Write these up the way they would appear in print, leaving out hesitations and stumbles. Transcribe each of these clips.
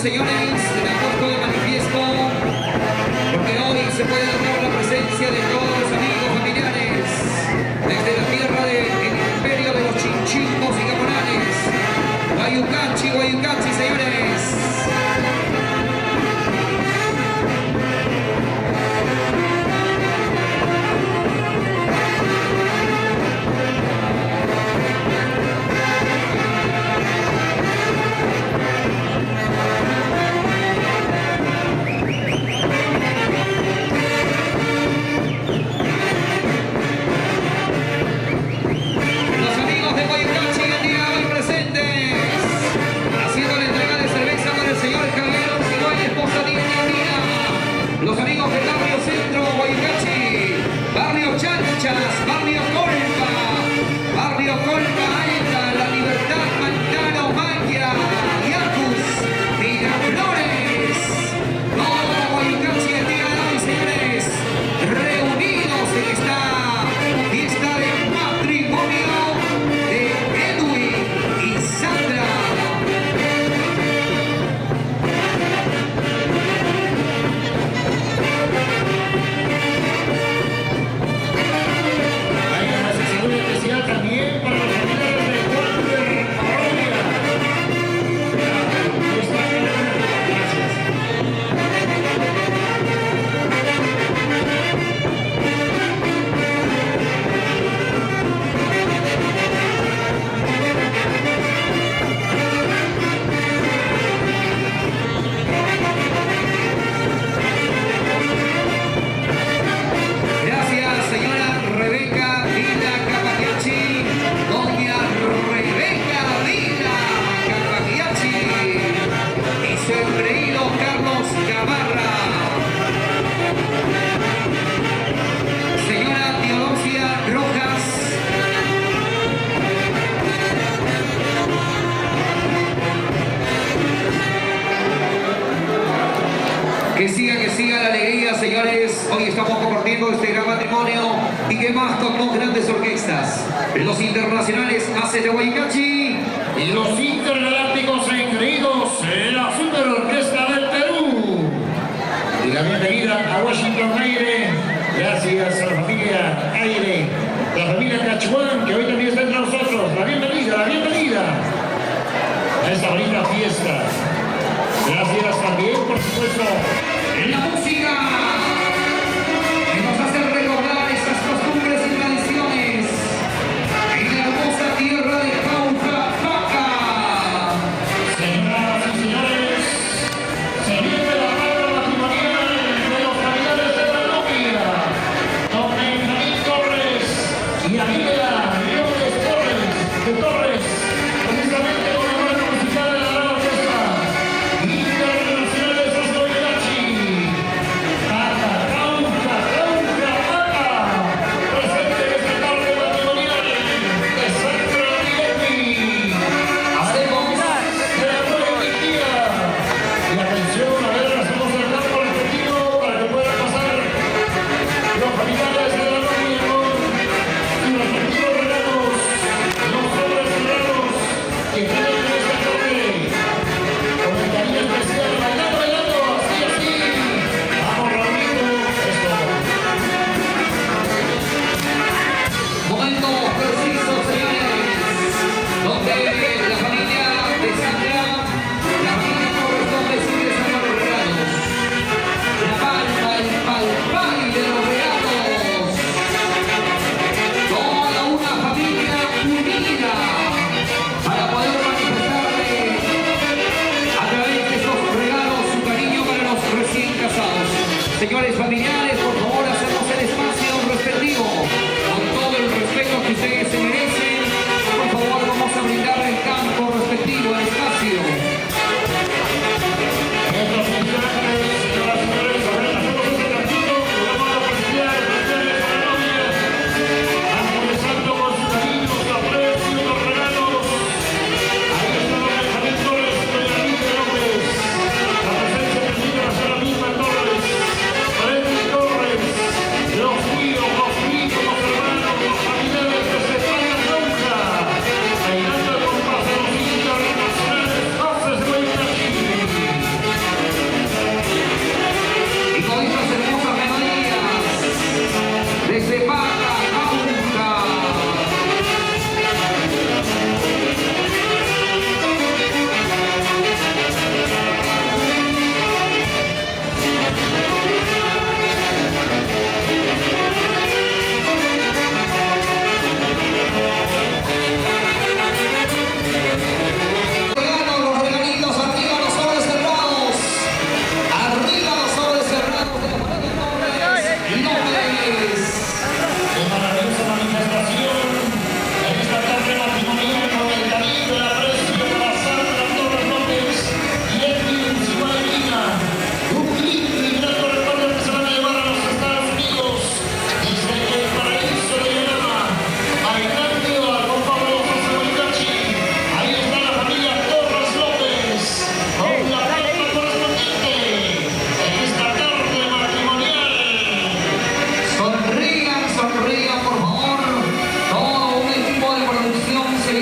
señores, la puesto de manifiesto, porque hoy se puede lograr la presencia de todos los amigos familiares, desde la tierra del imperio de los chinchimbos y caporales, Guayucachi, Guayucachi, señores. Que siga la alegría, señores. Hoy estamos compartiendo este gran matrimonio y que más con dos grandes orquestas. Los internacionales Haces de Guaycachi y los intergalácticos e increídos, la Super Orquesta del Perú. Y la bienvenida a Washington Aire, gracias a la familia Aire, la familia Cachuán, que hoy también está entre nosotros. La bienvenida a esta bonita fiesta. Gracias también, por supuesto, en la música que nos hace recordar estas costumbres y tradiciones en la hermosa tierra de Jauja, Paca. Señoras y señores, se viene la barra matrimonial de los familiares de la novia, don Benjamín Torres y Aníbal Leones Torres, precisamente con la banda musical de la gran orquesta internacionales Guaycachi.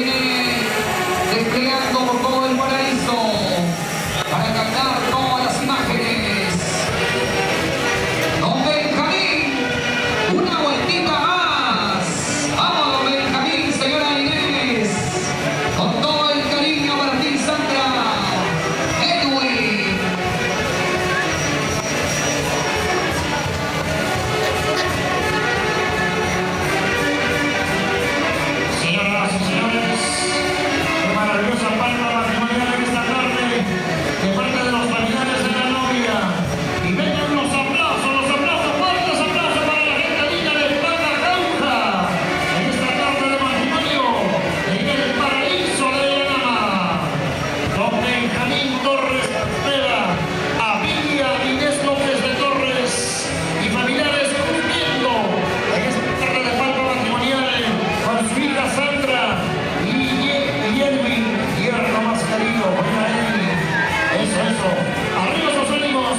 viene desplegando por todo el paraíso para captar todas las imágenes. Don Benjamín, una vueltita más. Vamos, don Benjamín, señora Inés, con todo el cariño para ti, Sandra. Edwin. Señoras y señores, qué maravillosa palma matrimonial en esta tarde de parte de los familiares de la novia. Y vengan los aplausos, fuertes aplausos para la gente linda de Paga Jauja en esta tarde de matrimonio en el paraíso de Yanama. Don Benjamín Torres Pera, Avilia Inés López de Torres y familiares cumpliendo en esta tarde de palma matrimonial con su hija Sandra y Edwin, tierno más querido. Venga ahí. Eso. Arriba esos ánimos.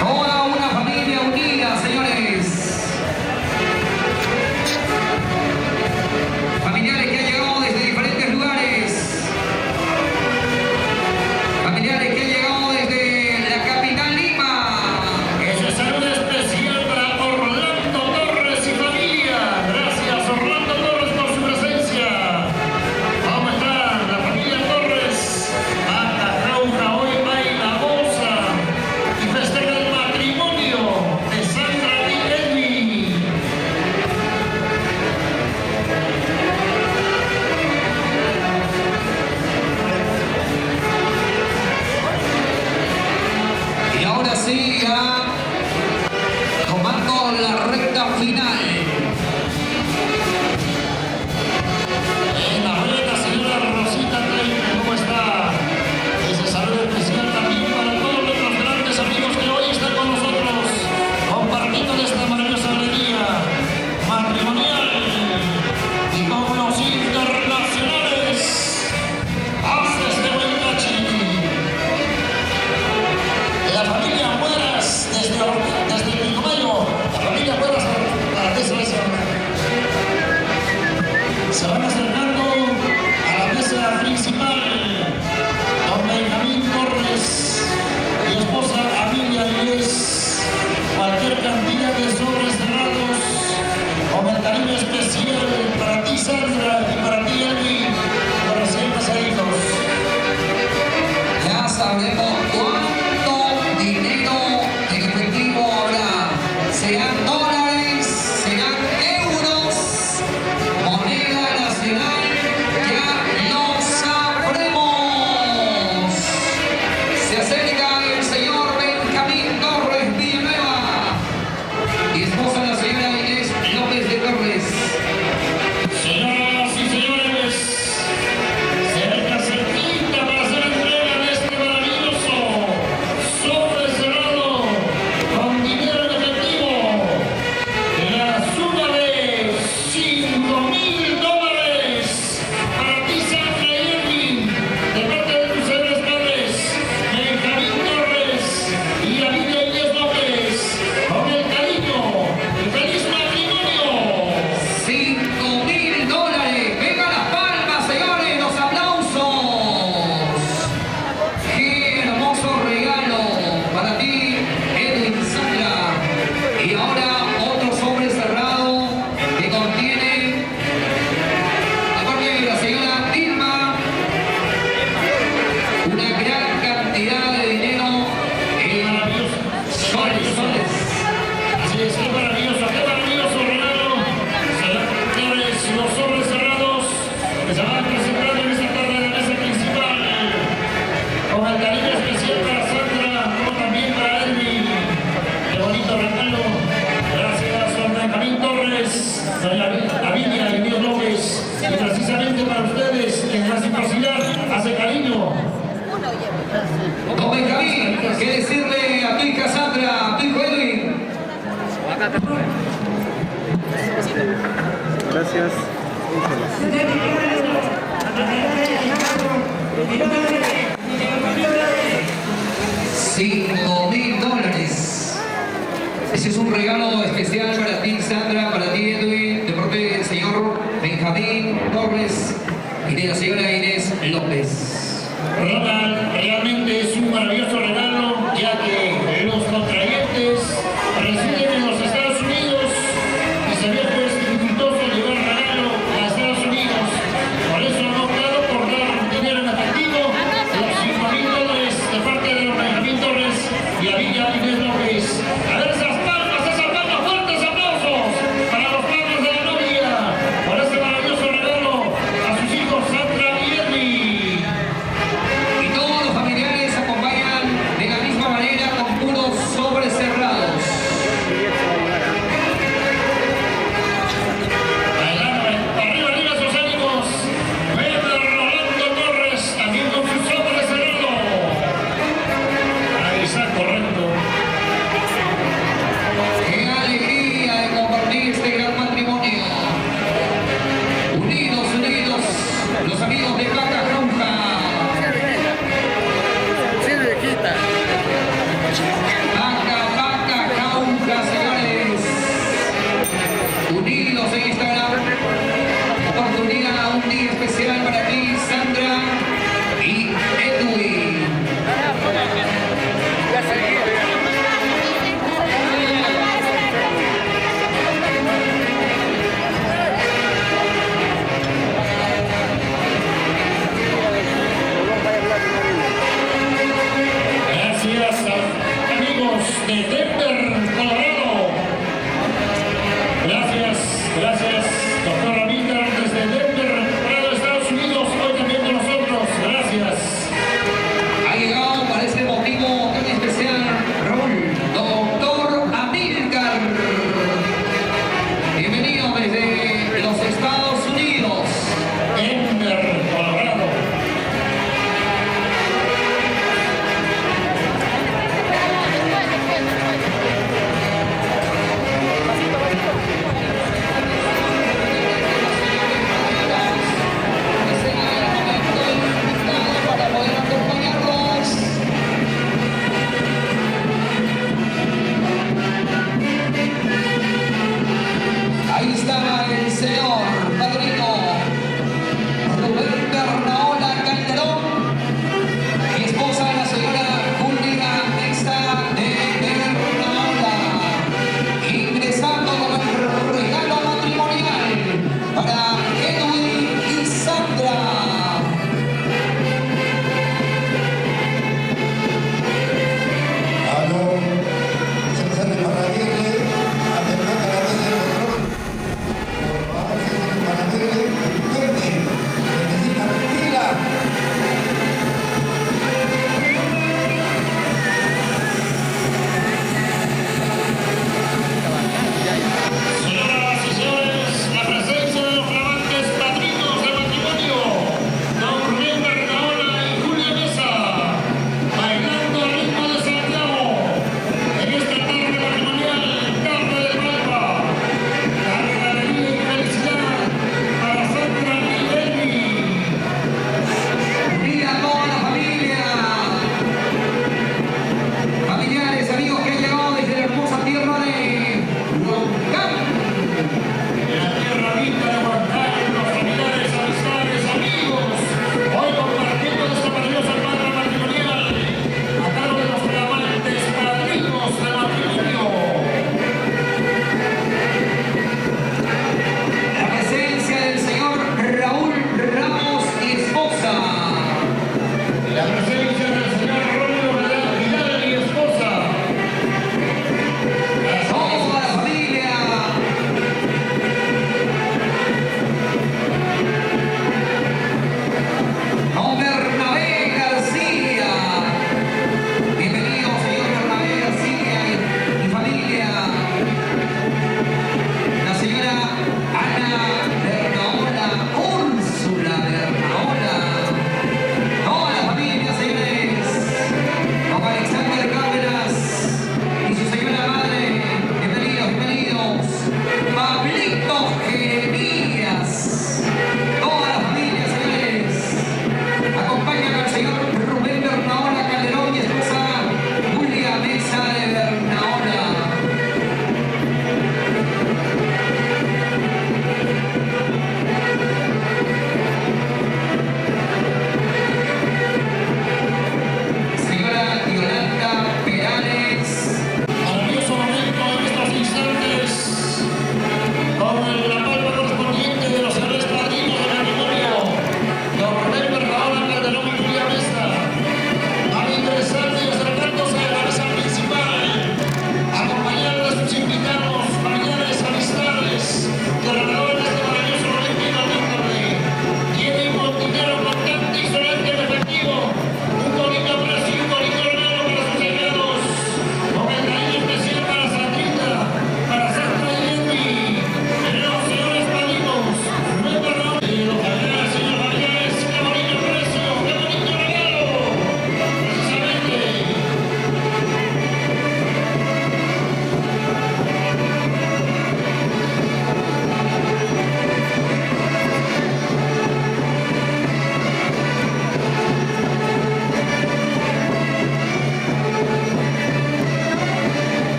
Toda una familia unida, señores. Familiares que han llegado desde diferentes lugares. Familiares que han llegado desde la capital Lima. Ese saludo especial para Orlando Torres y familia. Gracias, Orlando Torres, por su presencia. ¿Cómo está la familia Torres? Paga Jauja hoy baila, goza y festeja el matrimonio de Sandra y Edwin. Y ahora sí, ya tomando la recta final. En la rueda, señora Rosita Klein, ¿cómo está? Ese saludo especial también para todos nuestros grandes amigos que hoy están con nosotros, compartiendo esta maravillosa alegría matrimonial y con los internacionales. Hasta este buen cachi. La familia Mueras desde Pilcomayo, la familia Mueras a la se van acercando a la mesa principal. Don Benjamín Torres y esposa Avilia Inés, cualquier cantidad de sobres cerrados con el cariño especial para ti, Sandra, y para ti, Edwin, por recién pasaditos. Ya sabremos cuánto dinero en efectivo habrá. Serán dólares, serán euros, moneda nacional, ya lo sabremos. Se acerca el señor Benjamín Torres Villanueva y esposa de la señora Inés López de Torres. Señoras y señores, cerca cerquita para hacer entrega de este maravilloso sobre cerrado con dinero en efectivo. La suma de $5,000 para ti, Sandra y Edwin, de parte de tus señores padres, Benjamín Torres y Avilia Inés López, con el cariño y feliz matrimonio. $5,000. Venga las palmas, señores, los aplausos. Qué hermoso regalo para ti, Edwin, Sandra. Y ahora otro sobre cerrado que contiene de parte de la señora Dilma una gran cantidad de dinero en Maravilloso. soles. Así es, qué maravilloso regalo. Señores, los sobres cerrados que se van a presentar en esta tarde de la mesa principal. Con el cariño especial para Sandra, como también para Edwin. Qué bonito regalo. Gracias, don Benjamín Torres, doña Avilia Inés López. Y precisamente para ustedes, en reciprocidad, hace cariño. Don Benjamín, ¿qué decirle a tu hija Sandra, a tu hijo Edwin? Gracias. $5,000. Ese es un regalo especial para ti, Sandra, para ti, Edwin, de parte del señor Benjamín Torres y de la señora Inés López. Ronald, realmente es un maravilloso regalo, ya que los contrayentes residen en los Estados Unidos y se ve pues dificultoso llevar regalo a Estados Unidos. Por eso han optado por dar dinero en efectivo, los $5,000 de parte de los Benjamín Torres y a Villa Inés López. A ver esas palmas, fuertes aplausos para los padres de la novia por este maravilloso regalo a sus hijos Sandra y Edwin. Y todos los familiares acompañan de la misma manera con puros sobres cerrados. Arriba sus ánimos. Weber Rolando Torres, también con su sobre cerrado. Ahí está, correcto. ¡Qué alegría de compartir este gran matrimonio! Unidos, unidos, los amigos de Vaca Jauja. Vaca Jauja, señores. Unidos en esta gran oportunidad, un día especial para ti, Sandra y Edwin. Gracias, amigos de Denver, Colorado. Gracias, doctor Ramírez desde Denver, Colorado, Estados Unidos, hoy también con nosotros. Gracias. Ha llegado para este motivo tan especial, Raúl, doctor Amílcar. Bienvenido desde los Estados Unidos. Denver, Colorado.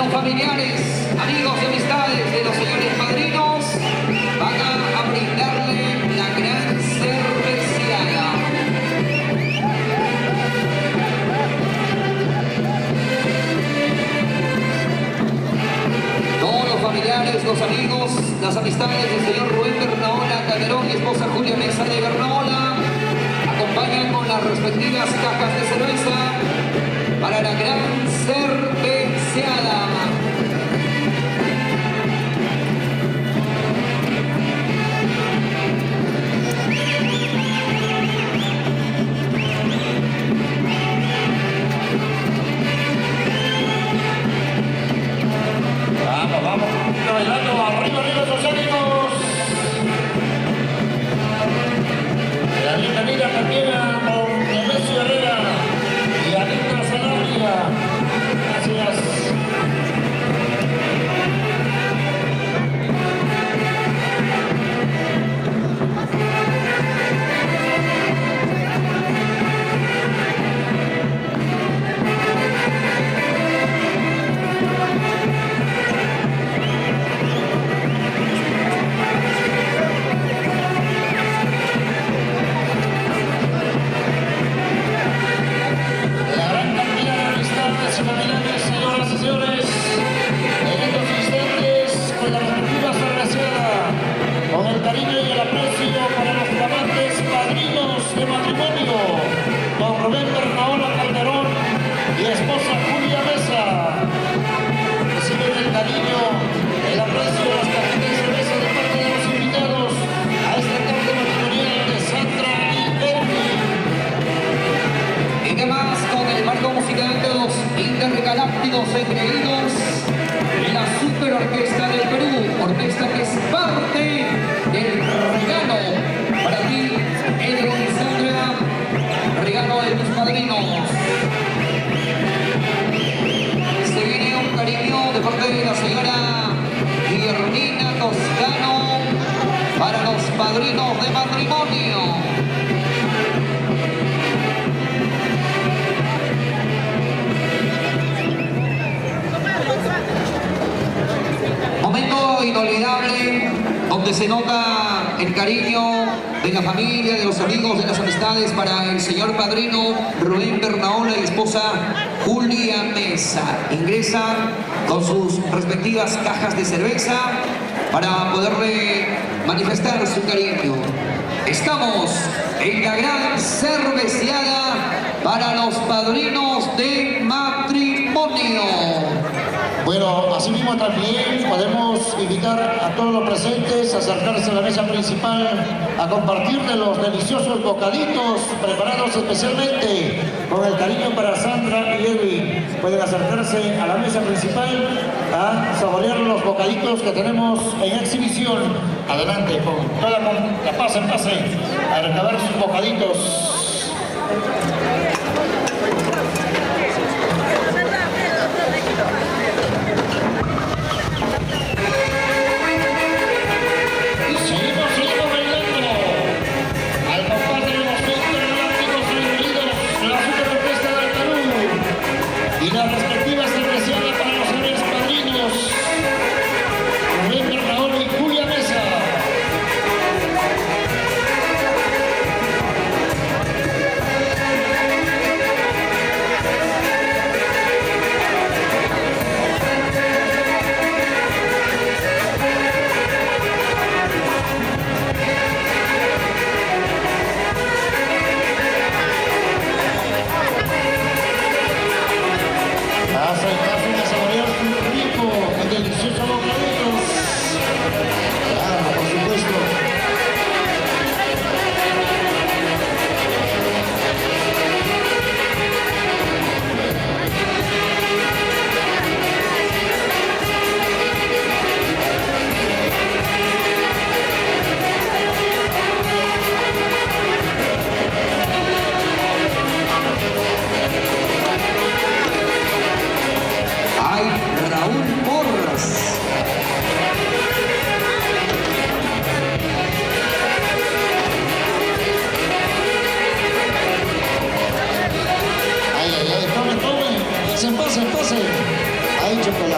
los familiares, amigos y amistades de los señores padrinos van a brindarle la gran cerveciada. Todos los familiares, los amigos, las amistades del señor Rubén Bernaola Calderón y esposa Julia Mesa de Bernaola acompañan con las respectivas cajas de cerveza para la gran cerveciada. Vamos, bailando, arriba esos ánimos. La bienvenida también a don Nemesio Herrera y a Víctor Sanabria. Gracias. Intergalácticos engreídos, la Super Orquesta del Perú, orquesta que es parte del regalo para ti, Edwin y Sandra, regalo de tus padrinos. Se viene un cariño de parte de la señora Guillermina Toscano para los padrinos de matrimonio. Momento inolvidable donde se nota el cariño de la familia, de los amigos, de las amistades para el señor padrino Rubén Bernaola y esposa Julia Mesa. Ingresa con sus respectivas cajas de cerveza para poderle manifestar su cariño. Estamos en la gran cerveciada para los padrinos de matrimonio. Bueno, asimismo también podemos invitar a todos los presentes a acercarse a la mesa principal a compartir de los deliciosos bocaditos preparados especialmente con el cariño para Sandra y Edwin. Pueden acercarse a la mesa principal a saborear los bocaditos que tenemos en exhibición. Adelante, con toda la pase, a recabar sus bocaditos.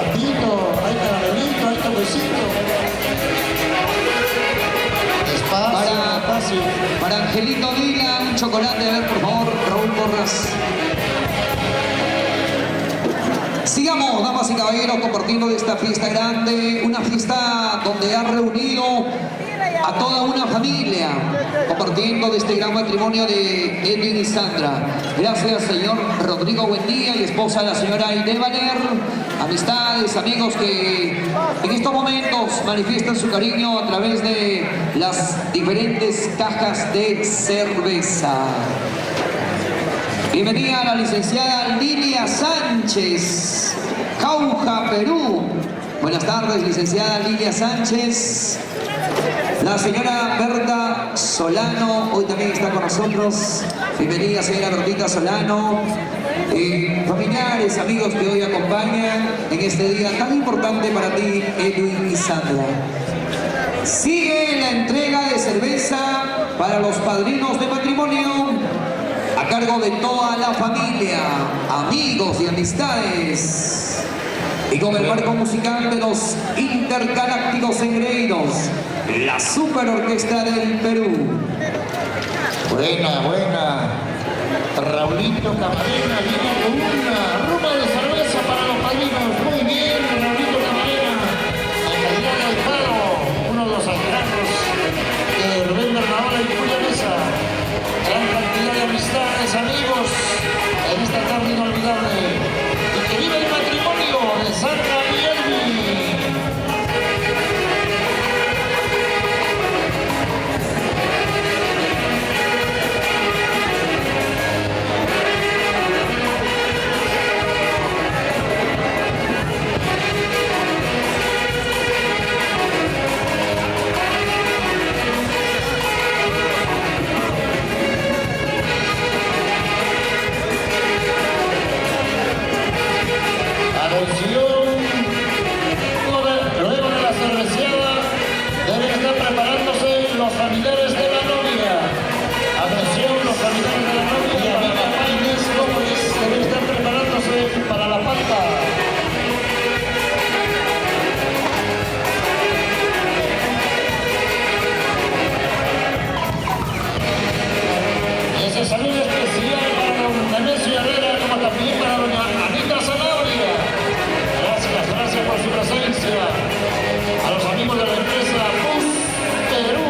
chocolatito, hay caramelito, hay cafecito. Despacio, despacio. Para Angelito Vila, un chocolate, a ver, por favor, Raúl Porras. Sigamos, damas y caballeros, compartiendo esta fiesta grande, una fiesta donde ha reunido a toda una familia, compartiendo de este gran matrimonio de Edwin y Sandra. Gracias, señor Rodrigo Buendía y esposa de la señora Aide Valer, amistades, amigos que en estos momentos manifiestan su cariño a través de las diferentes cajas de cerveza. Bienvenida a la licenciada Lilia Sánchez, Jauja, Perú. Buenas tardes, licenciada Lilia Sánchez. La señora Berta Solano, hoy también está con nosotros. Bienvenida, señora Bertita Solano. Familiares, amigos que hoy acompañan en este día tan importante para ti, Edwin y Sandra. Sigue la entrega de cerveza para los padrinos de matrimonio, a cargo de toda la familia, amigos y amistades. Y con el marco musical de los intergalácticos engreídos, la Super Orquesta del Perú. Buena, buena. Raulito Camarena viene con una rumba de cerveza para los padrinos. Muy bien, Raulito Camarena. Alcaldía del Faro, uno de los alcaldes de Rubén Bernabé y Julia Mesa. Gran cantidad de amistades, amigos, en esta tarde inolvidable. Y que viva el matrimonio de Sandra y Edwin. Luego de la cerveceada deben estar preparándose los familiares de la novia. Atención, los familiares de la novia y amiga Inés López deben estar preparándose para la falta. Ese saludo especial para don Nemesio Herrera, como también para doña Anita Zanabria. Gracias por su presencia. A los amigos de la empresa Bus Perú.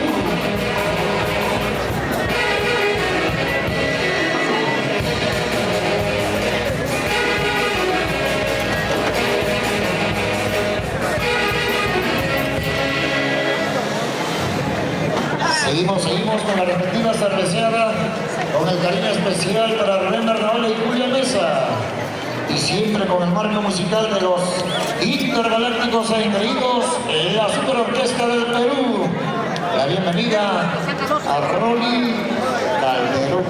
Seguimos con la respectiva cerveceada, con el cariño especial para Rubén Bernabé y Julia Mesa. Y siempre con el marco musical de los intergalácticos e increídos, la Super Orquesta del Perú. La bienvenida a Rolly Calderón.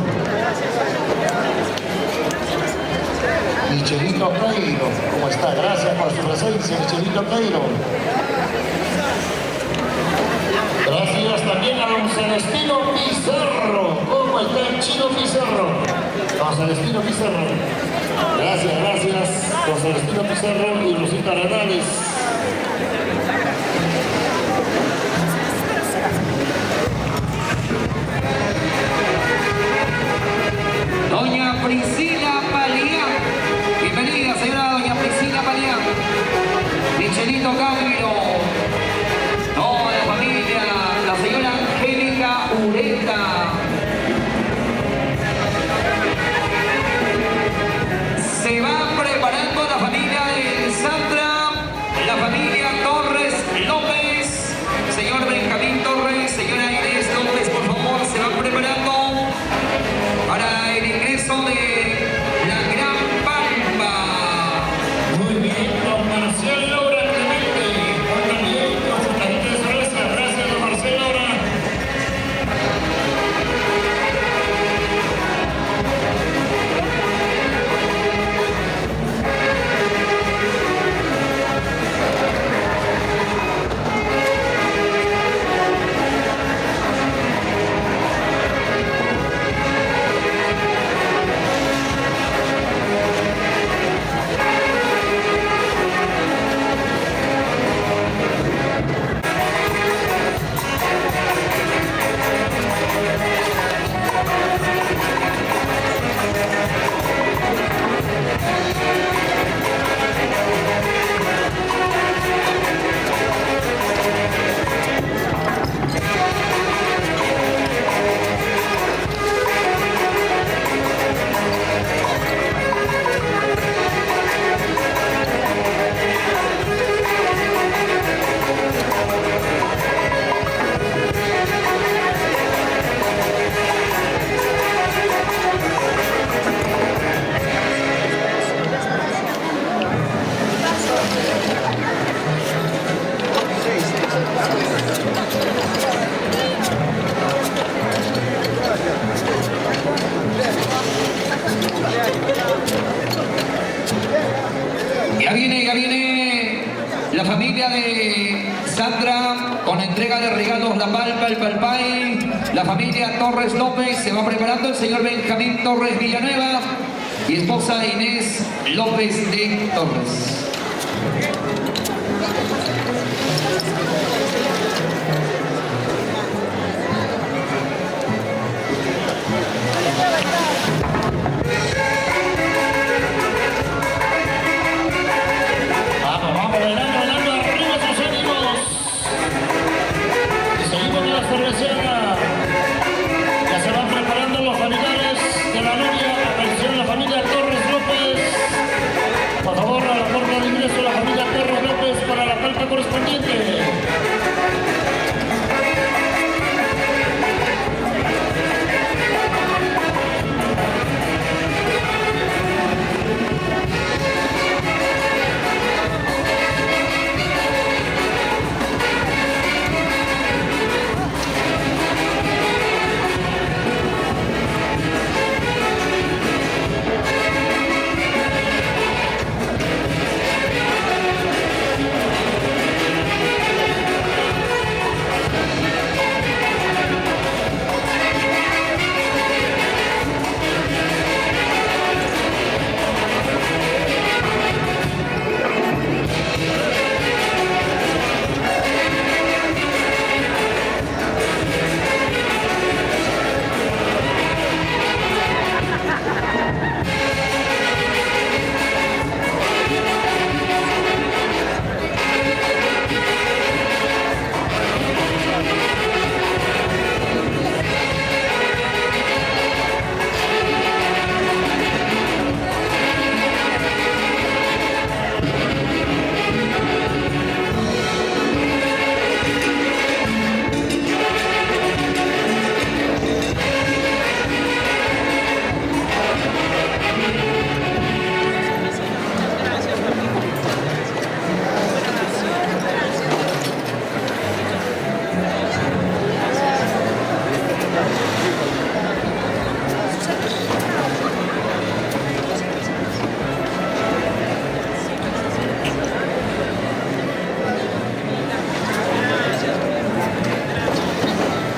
Michelito Cairo, ¿cómo está? Gracias por su presencia, Michelito Cairo. Gracias también a don Celestino Pizarro. ¿Cómo está el chino Pizarro? Don Celestino Pizarro. Gracias, don Celestino Pizarro y Rosita Renales. Doña Priscila Palián. Bienvenida, señora doña Priscila Palián. Michelito Cairo. Toda la familia, la señora Angélica Ureta. Se va preparando la familia de Sandra, la familia Torres López, señor Benjamín Torres, señora Inés López, por favor, se van preparando para el ingreso de la Gran Palma. Muy bien, don Marcial Laura Clemente. familia de Sandra, con entrega de regalos La Palpa, el Palpay. La familia Torres López se va preparando. El señor Benjamín Torres Villanueva y esposa Inés López de Torres. Ya se van preparando los familiares de la novia. Atención, la familia Torres López. Por favor, a la puerta de ingreso la familia Torres López para la palpa correspondiente.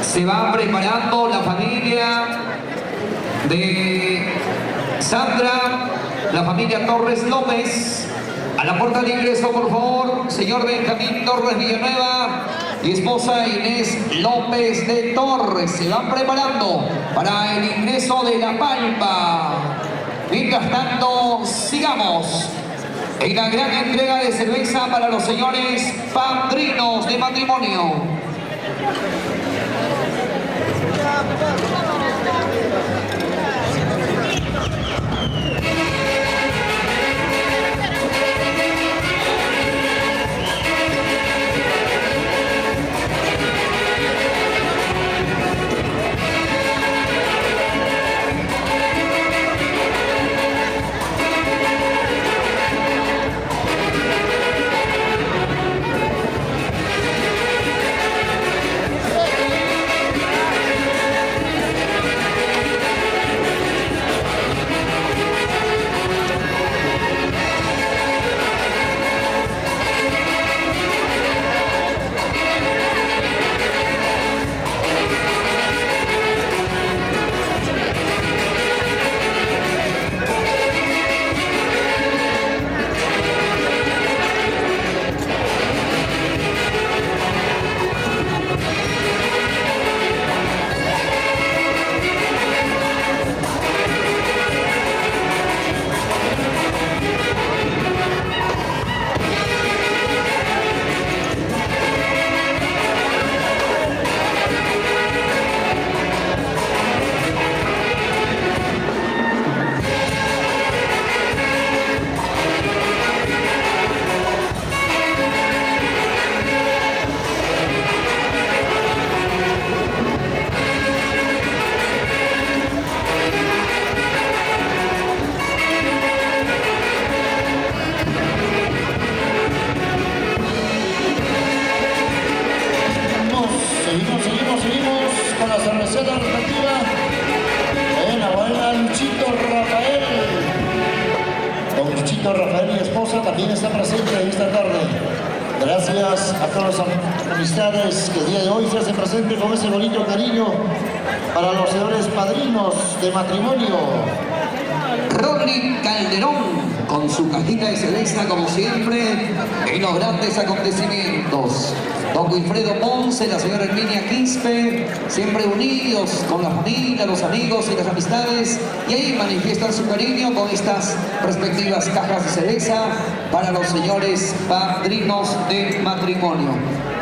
Se va preparando la familia de Sandra, la familia Torres López. A la puerta de ingreso, por favor, señor Benjamín Torres Villanueva y esposa Inés López de Torres. Se van preparando para el ingreso de La Palpa. Mientras tanto, sigamos en la gran entrega de cerveza para los señores padrinos de matrimonio. Seguimos con la cervecera respectiva. Buena, Luchito Rafael. Don Luchito Rafael y esposa también está presente esta tarde. Gracias a todas las amistades que el día de hoy se hacen presente con ese bonito cariño para los señores padrinos de matrimonio. Ronnie Calderón, con su cajita de cerveza como siempre, en los grandes acontecimientos. Don Wilfredo Ponce, la señora Herminia Quispe, siempre unidos con la familia, los amigos y las amistades, y ahí manifiestan su cariño con estas respectivas cajas de cerveza para los señores padrinos de matrimonio.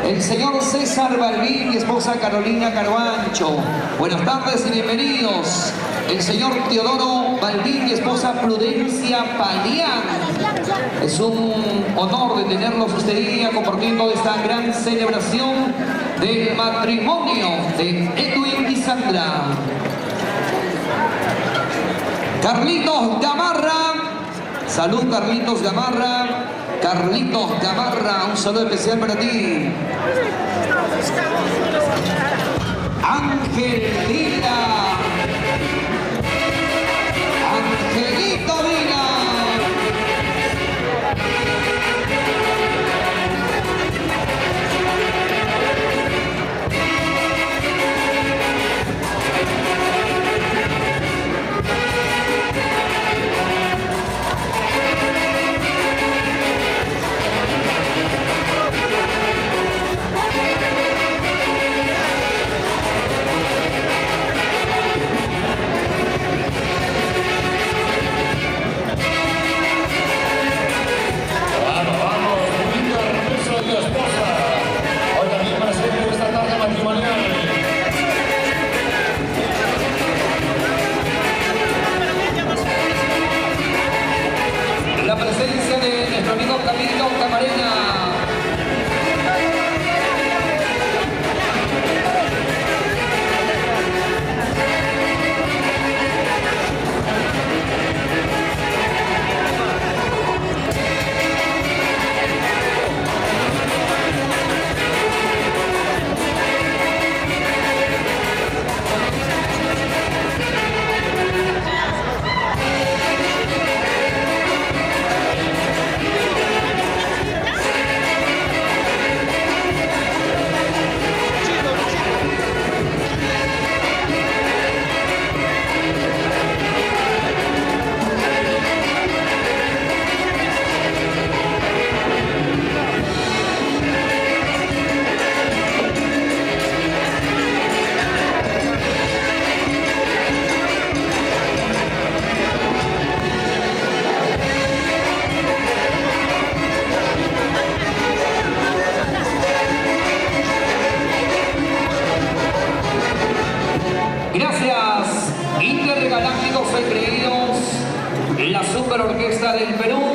El señor César Balbín y esposa Carolina Carbancho, buenas tardes y bienvenidos. El señor Teodoro Balbín y esposa Prudencia Palián. Es un honor de tenerlos este día compartiendo esta gran celebración del matrimonio de Edwin y Sandra. Carlitos Gamarra, salud Carlitos Gamarra. Carlitos Gamarra, un saludo especial para ti. Ángel Vila. Angelito Vila. La presencia de nuestro amigo Camilo Camarena. Gracias, Intergalácticos Engreídos, la Super Orquesta del Perú.